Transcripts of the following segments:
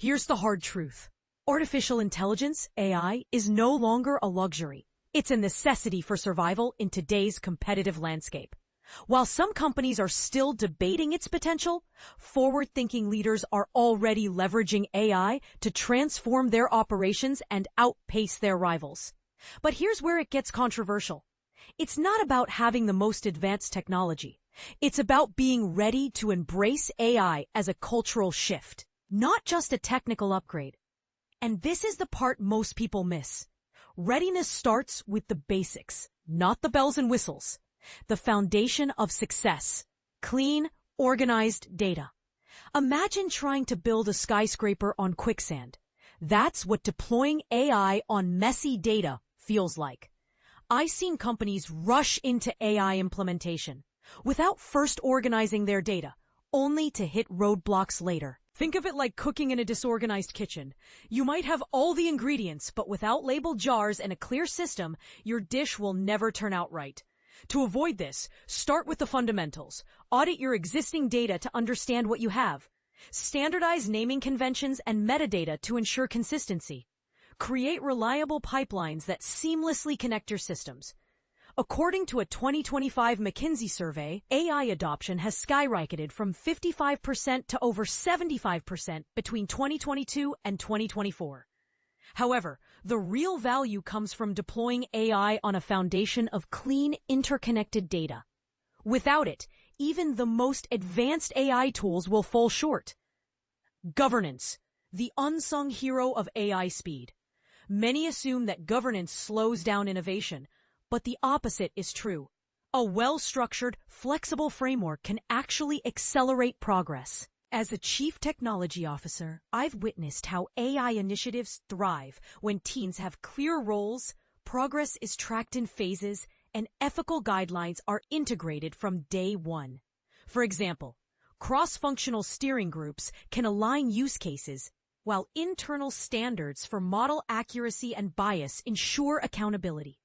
Here's the hard truth. Artificial intelligence, AI, is no longer a luxury. It's a necessity for survival in today's competitive landscape. While some companies are still debating its potential, forward-thinking leaders are already leveraging AI to transform their operations and outpace their rivals. But here's where it gets controversial. It's not about having the most advanced technology. It's about being ready to embrace AI as a cultural shift, not just a technical upgrade. And this is the part most people miss. Readiness starts with the basics, not the bells and whistles. The foundation of success: clean, organized data. Imagine trying to build a skyscraper on quicksand. That's what deploying AI on messy data feels like. I've seen companies rush into AI implementation without first organizing their data, only to hit roadblocks later. Think of it like cooking in a disorganized kitchen. You might have all the ingredients, but without labeled jars and a clear system, your dish will never turn out right. To avoid this, start with the fundamentals. Audit your existing data to understand what you have. Standardize naming conventions and metadata to ensure consistency. Create reliable pipelines that seamlessly connect your systems. According to a 2025 McKinsey survey, AI adoption has skyrocketed from 55% to over 75% between 2022 and 2024. However, the real value comes from deploying AI on a foundation of clean, interconnected data. Without it, even the most advanced AI tools will fall short. Governance, the unsung hero of AI speed. Many assume that governance slows down innovation, but the opposite is true. A well-structured, flexible framework can actually accelerate progress. As a chief technology officer, I've witnessed how AI initiatives thrive when teams have clear roles, progress is tracked in phases, and ethical guidelines are integrated from day one. For example, cross-functional steering groups can align use cases, while internal standards for model accuracy and bias ensure accountability.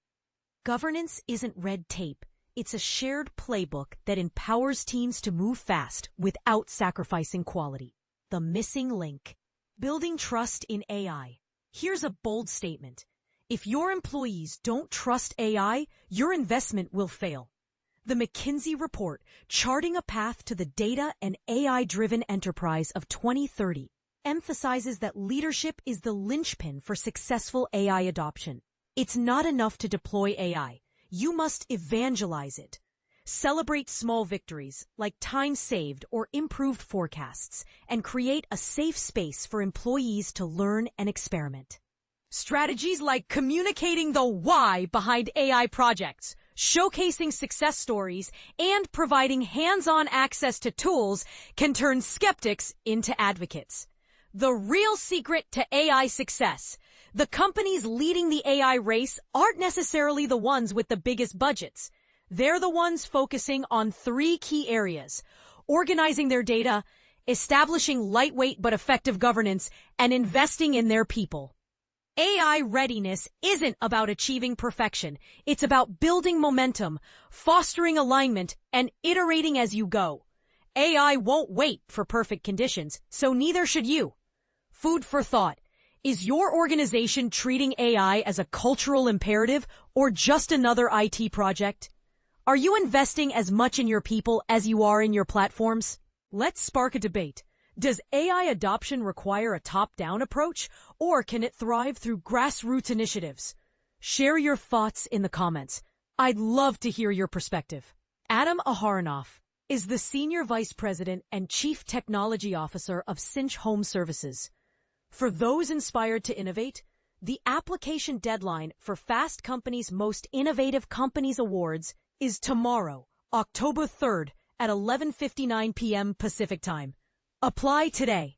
Governance isn't red tape. It's a shared playbook that empowers teams to move fast without sacrificing quality. The missing link: building trust in AI. Here's a bold statement. If your employees don't trust AI, your investment will fail. The McKinsey report, Charting a Path to the Data and AI-Driven Enterprise of 2030, emphasizes that leadership is the linchpin for successful AI adoption. It's not enough to deploy AI. You must evangelize it. Celebrate small victories like time saved or improved forecasts, and create a safe space for employees to learn and experiment. Strategies like communicating the why behind AI projects, showcasing success stories, and providing hands-on access to tools can turn skeptics into advocates. The real secret to AI success: the companies leading the AI race aren't necessarily the ones with the biggest budgets. They're the ones focusing on three key areas: organizing their data, establishing lightweight but effective governance, and investing in their people. AI readiness isn't about achieving perfection. It's about building momentum, fostering alignment, and iterating as you go. AI won't wait for perfect conditions, so neither should you. Food for thought. Is your organization treating AI as a cultural imperative or just another IT project? Are you investing as much in your people as you are in your platforms? Let's spark a debate. Does AI adoption require a top-down approach, or can it thrive through grassroots initiatives? Share your thoughts in the comments. I'd love to hear your perspective. Adam Aharonoff is the Senior Vice President and Chief Technology Officer of Cinch Home Services. For those inspired to innovate, the application deadline for Fast Company's Most Innovative Companies Awards is tomorrow, October 3rd at 11:59 p.m. Pacific Time. Apply today.